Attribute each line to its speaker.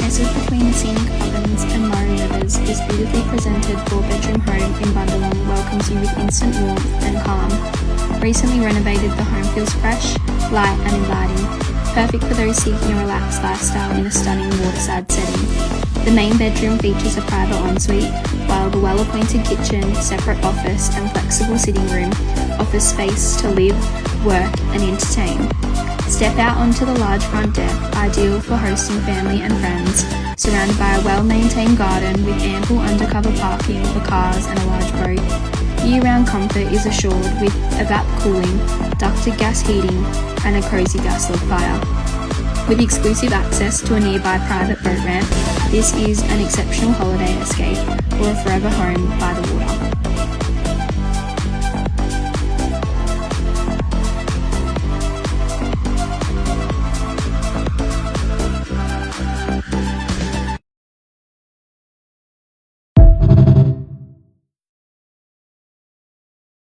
Speaker 1: Nestled between the scenic Ovens and Murray Rivers, this beautifully presented 4-bedroom home in Bundalong welcomes you with instant warmth and calm. Recently renovated, the home feels fresh, light and inviting, perfect for those seeking a relaxed lifestyle in a stunning waterside setting. The main bedroom features a private ensuite, while the well-appointed kitchen, separate office and flexible sitting room offers space to live, work and entertain. Step out onto the large front deck, ideal for hosting family and friends, surrounded by a well-maintained garden with ample undercover parking for cars and a large boat. Year-round comfort is assured with evap cooling, ducted gas heating and a cosy gas log fire. With exclusive access to a nearby private boat ramp, this is an exceptional holiday escape or a forever home by the water.